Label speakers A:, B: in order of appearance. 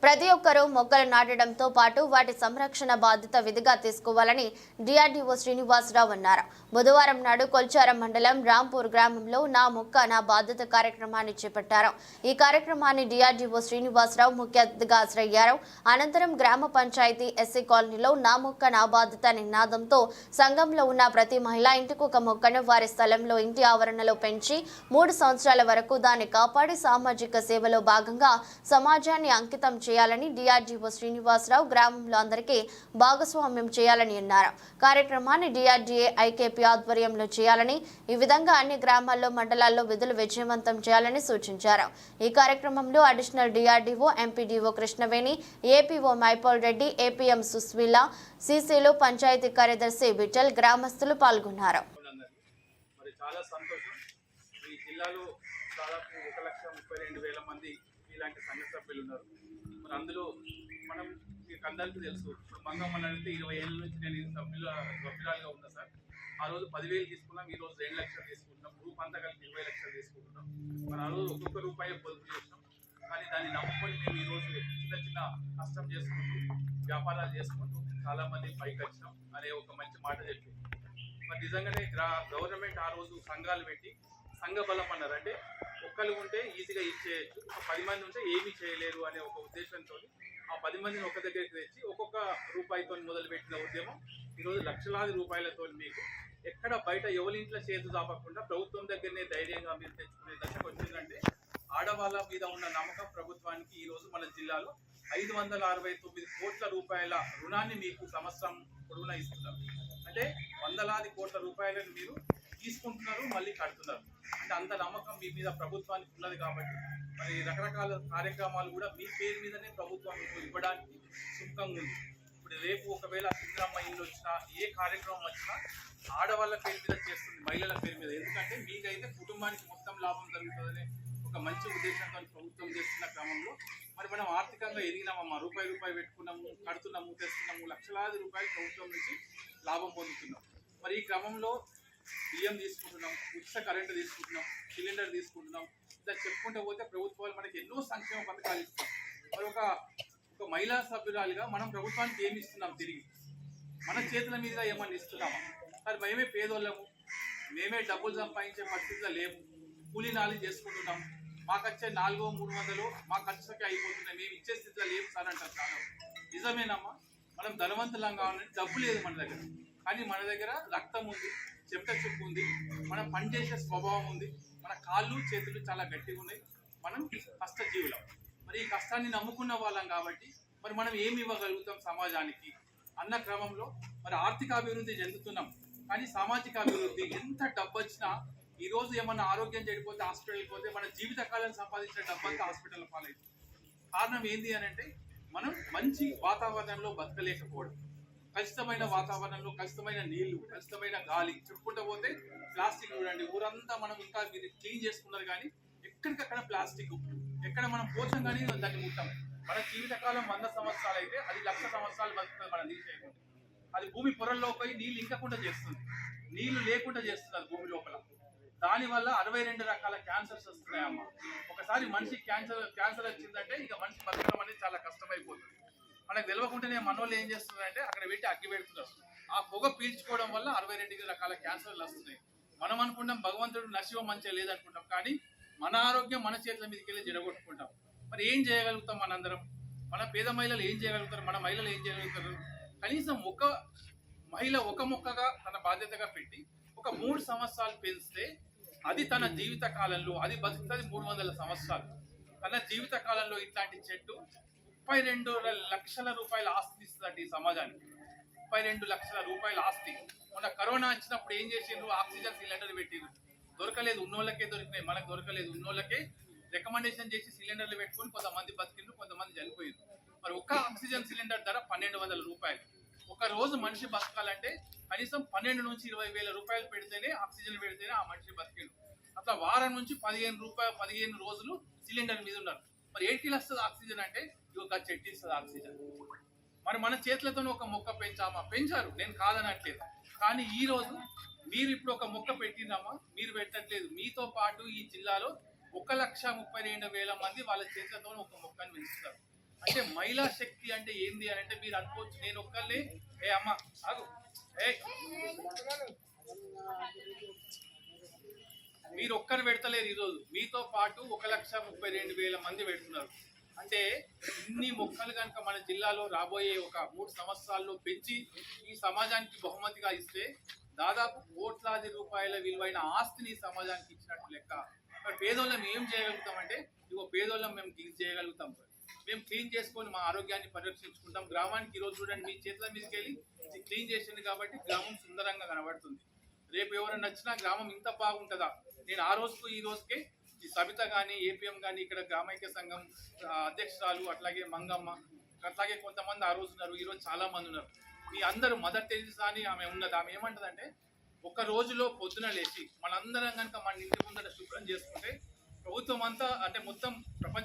A: ప్రతి ఒక్కరూ మొక్కలు నాటడంతో పాటు వాటి సంరక్షణ బాధ్యత విధిగా తీసుకోవాలని డిఆర్డీఓ శ్రీనివాసరావు అన్నారు. బుధవారం నాడు కొల్చారం మండలం రాంపూర్ గ్రామంలో నా మొక్క నా బాధ్యత కార్యక్రమాన్ని చేపట్టారు. ఈ కార్యక్రమాన్ని డిఆర్డీఓ శ్రీనివాసరావు ముఖ్య అతిథిగా హాజరయ్యారు. అనంతరం గ్రామ పంచాయతీ ఎస్సీ కాలనీలో నా మొక్క నా బాధ్యత నినాదంతో సంఘంలో ఉన్న ప్రతి మహిళ ఇంటికి ఒక మొక్కను వారి స్థలంలో ఇంటి ఆవరణలో పెంచి 3 సంవత్సరాల వరకు దాన్ని కాపాడి సామాజిక సేవలో భాగంగా సమాజాన్ని అంకితం చేయాలని డిఆర్డీఓ శ్రీనివాసరావు గ్రామంలో అందరికీ భాగస్వామ్యం చేయాలని అన్నారు. కార్యక్రమాన్ని డిఆర్డీఏ ఐకేపీ ఆధ్వర్యంలో చేయాలని, ఈ విధంగా అన్ని గ్రామాల్లో మండలాల్లో విధులు విజయవంతం చేయాలని సూచించారు. ఈ కార్యక్రమంలో additional DRDO MPDO Krishnaveni, APO Maipal Reddy, APM Suswila, సీసీలు, పంచాయతీ కార్యదర్శి విఠల్, గ్రామస్తులు పాల్గొన్నారు.
B: దాదాపు 1,32,000 మంది ఇలాంటి సంఘ సభ్యులు ఉన్నారు. మరి అందులో మనం మీకు అందరికీ తెలుసు, మంగమ్మ అంటే 20 ఏళ్ళ నుంచి నేను సభ్యురాలుగా ఉన్నా సార్. ఆ రోజు 10,000 తీసుకున్నాం, ఈ రోజు 2 లక్షలు తీసుకుంటున్నాం, గ్రూప్ అంతా కలిపి 20 లక్షలు తీసుకుంటున్నాం. మరి ఆ రోజు ఒక్కొక్క రూపాయి పొదుపు చేసినాం. కానీ దాన్ని నమ్ముకొని మేము ఈరోజు చిన్న చిన్న కష్టం చేసుకుంటూ వ్యాపారాలు చేసుకుంటూ చాలామంది పైకి వచ్చినాం అనే ఒక మంచి మాట చెప్పింది. మరి నిజంగానే గవర్నమెంట్ ఆ రోజు సంఘాలు పెట్టి సంఘ బలం అన్నారు. అంటే ఒక్కరు ఉంటే ఈజీగా ఇచ్చేయచ్చు, ఒక 10 మంది ఉంటే ఏమీ చేయలేరు అనే ఒక ఉద్దేశంతో ఆ 10 మందిని ఒక దగ్గరికి తెచ్చి ఒక్కొక్క రూపాయితో మొదలుపెట్టిన ఉద్యమం ఈరోజు లక్షలాది రూపాయలతో మీకు ఎక్కడ బయట ఎవరింట్లో చేతు దాపకుండా ప్రభుత్వం దగ్గరనే ధైర్యంగా మీరు తెచ్చుకునే దశకు వచ్చిందంటే ఆడవాళ్ళ మీద ఉన్న నమ్మకం ప్రభుత్వానికి ఈరోజు మన జిల్లాలో 569 కోట్ల రూపాయల రుణాన్ని మీకు సంవత్సరం పొడవునా ఇస్తున్నారు. అంటే వందలాది కోట్ల రూపాయలను మీరు తీసుకుంటున్నారు, మళ్ళీ కడుతున్నారు. అంటే అంత నమ్మకం మీ మీద ప్రభుత్వానికి ఉన్నది. కాబట్టి మరి రకరకాల కార్యక్రమాలు కూడా మీ పేరు మీదనే ప్రభుత్వం మీకు ఇవ్వడానికి సుముఖంగా ఉంది. ఇప్పుడు రేపు ఒకవేళ సింగరమ్మ ఇల్లు వచ్చినా, ఏ కార్యక్రమం వచ్చినా ఆడవాళ్ళ పేరు మీద చేస్తుంది, మహిళల పేరు మీద. ఎందుకంటే మీకైతే కుటుంబానికి మొత్తం లాభం జరుగుతుందనే ఒక మంచి ఉద్దేశంతో ప్రభుత్వం చేస్తున్న క్రమంలో మరి మనం ఆర్థికంగా ఎదిగినామమ్మా, రూపాయి పెట్టుకున్నాము, కడుతున్నాము, తెస్తున్నాము, లక్షలాది రూపాయలు ప్రభుత్వం నుంచి లాభం పొందుతున్నాం. మరి ఈ క్రమంలో బియ్యం తీసుకుంటున్నాం, ఉచిత కరెంటు తీసుకుంటున్నాం, సిలిండర్ తీసుకుంటున్నాం. ఇలా చెప్పుకుంటూ పోతే ప్రభుత్వాలు మనకి ఎన్నో సంక్షేమ పథకాలు ఇస్తాం. మరి ఒక మహిళా సభ్యురాలుగా మనం ప్రభుత్వానికి ఏమి ఇస్తున్నాం? తిరిగి మన చేతుల మీద ఏమన్నా ఇస్తున్నామా? మరి మేమే పేదోళ్ళము, మేమే డబ్బులు సంపాదించే పరిస్థితిలో లేము, కూలీ నాలి చేసుకుంటున్నాం. మాకు వచ్చే 400-300 మా ఖర్చులకి అయిపోతున్నాయి, మేము ఇచ్చే స్థితిలో లేము సార్ అంటారు. చాలా నిజమేనమ్మా, మనం ధనవంతులం కావాలంటే డబ్బు లేదు మన దగ్గర. కానీ మన దగ్గర రక్తం ఉంది, చెమట చుక్కు ఉంది, మనం పనిచేసే స్వభావం ఉంది, మన కాళ్ళు చేతులు చాలా గట్టిగా ఉన్నాయి, మనం కష్టజీవులం. మరి ఈ కష్టాన్ని నమ్ముకున్న వాళ్ళం కాబట్టి మరి మనం ఏమి ఇవ్వగలుగుతాం సమాజానికి అన్న క్రమంలో మరి ఆర్థిక అభివృద్ధి చెందుతున్నాం. కానీ సామాజిక అభివృద్ధి ఎంత డబ్బు వచ్చినా ఈరోజు ఏమన్నా ఆరోగ్యం చెడిపోతే హాస్పిటల్కి పోతే మన జీవితకాలం సంపాదించిన డబ్బంతా హాస్పిటల్ పాలవుతుంది. కారణం ఏంటి అని అంటే మనం మంచి వాతావరణంలో బతకలేకపోవడం, కలుషితమైన వాతావరణంలో కలుషితమైన నీళ్లు, కలుషితమైన గాలి. చెప్పుకుంటూ పోతే ప్లాస్టిక్ చూడండి, ఊరంతా మనం ఇంకా మీరు క్లీన్ చేసుకున్నారు కానీ ఎక్కడికక్కడ ప్లాస్టిక్, ఎక్కడ మనం పోతాం కానీ దాన్ని ముట్టాం. మన జీవితకాలం 100 సంవత్సరాలు అయితే అది 1,00,000 సంవత్సరాలు బతుకుతుంది మనం తీసేయకుండా. అది భూమి పొరల్లో పోయి నీళ్ళు ఇంకకుండా చేస్తుంది, నీళ్లు లేకుండా చేస్తుంది భూమి లోపల. దానివల్ల 62 రకాల క్యాన్సర్స్ వస్తున్నాయమ్మా. ఒకసారి మనిషి క్యాన్సర్ వచ్చిందంటే ఇక మనిషి బతకడం అనేది చాలా కష్టమైపోతుంది. మనకు తెలియకుండానే మనోళ్ళు ఏం చేస్తున్నారంటే అక్కడ పెట్టి అగ్గి పెడుతున్నారు. ఆ పొగ పీల్చుకోవడం వల్ల 62 రకాల క్యాన్సర్లు వస్తున్నాయి. మనం అనుకుంటాం భగవంతుడు నశివం మంచిగా లేదనుకుంటాం, కానీ మన ఆరోగ్యం మన చేతుల మీదకి వెళ్ళి జడగొట్టుకుంటాం. మరి ఏం చేయగలుగుతాం మనందరం? మన పేద మహిళలు ఏం చేయగలుగుతారు? మన మహిళలు ఏం చేయగలుగుతారు? కనీసం ఒక మహిళ ఒక మొక్కగా తన బాధ్యతగా పెట్టి ఒక 3 సంవత్సరాలు పెంచితే అది తన జీవిత కాలంలో అది బతుకుతుంది 300 సంవత్సరాలు. తన జీవిత కాలంలో ఇట్లాంటి చెట్టు 32 లక్షల రూపాయల ఆస్తి ఇస్తుంది ఈ సమాజానికి. 32 లక్షల రూపాయల ఆస్తి. మొన్న కరోనా వచ్చినప్పుడు ఏం చేసిండ్రు? ఆక్సిజన్ సిలిండర్ పెట్టిండ్రు. దొరకలేదు, ఉన్నోళ్ళకే దొరికినాయి, మనకు దొరకలేదు. ఉన్నోళ్ళకే రికమెండేషన్ చేసి సిలిండర్లు పెట్టుకొని కొంతమంది బతికిండ్రు, కొంతమంది చనిపోయిండ్రు. మరి ఒక్క ఆక్సిజన్ సిలిండర్ ధర 1,200 రూపాయలు. ఒక రోజు మనిషి బతకాలంటే కనీసం 12 నుంచి 20,000 రూపాయలు పెడితేనే, ఆక్సిజన్ పెడితేనే ఆ మనిషి బతికిండు. అట్లా వారం నుంచి 15 రోజులు సిలిండర్ మీద ఉన్నారు. మరి 8 కిలో వస్తుంది ఆక్సిజన్ అంటే ఒక చెట్టు ఇస్తుంది ఆక్సిజన్. మరి మన చేతులతో ఒక మొక్క పెంచారు, నేను కాదనట్లేదు. కానీ ఈ రోజు మీరు ఇప్పుడు ఒక మొక్క పెట్టినామా? మీరు పెట్టట్లేదు. మీతో పాటు ఈ జిల్లాలో 1,32,000 మంది వాళ్ళ చేతులతో ఒక మొక్కను పెంచుతారు. అంటే మహిళా శక్తి అంటే ఏంది అని అంటే మీరు అనుకోవచ్చు నేను ఒక్కళ్ళే ఏ అమ్మ ఆగు ఏ మీరు ఒక్కరు పెడతలేరు ఈరోజు మీతో పాటు 1,32,000 మంది పెడుతున్నారు. అంటే ఇన్ని మొక్కలు కనుక మన జిల్లాలో రాబోయే ఒక 3 సంవత్సరాల్లో పెంచి ఈ సమాజానికి బహుమతిగా ఇస్తే దాదాపు కోట్లాది రూపాయల విలువైన ఆస్తిని ఈ సమాజానికి ఇచ్చినట్టు లెక్క. మరి పేదోళ్ళం ఏం చేయగలుగుతామంటే ఇగో పేదోళ్ళం మేము క్లీన్ చేయగలుగుతాం సార్. మేము క్లీన్ చేసుకొని మా ఆరోగ్యాన్ని పరిరక్షించుకుంటాం. గ్రామానికి ఈరోజు చూడండి మీ చేతుల మీదకి వెళ్ళి క్లీన్ చేసింది కాబట్టి గ్రామం సుందరంగా కనబడుతుంది. రేపు ఎవరైనా నచ్చినా గ్రామం ఇంత బాగుంటుందా? నేను ఆ రోజుకు ఈ రోజుకే ఈ సబిత కానీ ఏపీఎం కానీ ఇక్కడ గ్రామైక్య సంఘం అధ్యక్షురాలు అట్లాగే మంగమ్మ అట్లాగే కొంతమంది ఆ రోజు ఉన్నారు, ఈరోజు చాలా మంది ఉన్నారు. మీ అందరూ మదర్ టెరిసా అని ఆమె ఉన్నది. ఆమె ఏమంటదంటే ఒక రోజులో పొద్దున లేచి మనందరం కనుక మన ఇంటి ముందర శుభ్రం చేసుకుంటే ప్రభుత్వం అంతా అంటే మొత్తం ప్రపంచ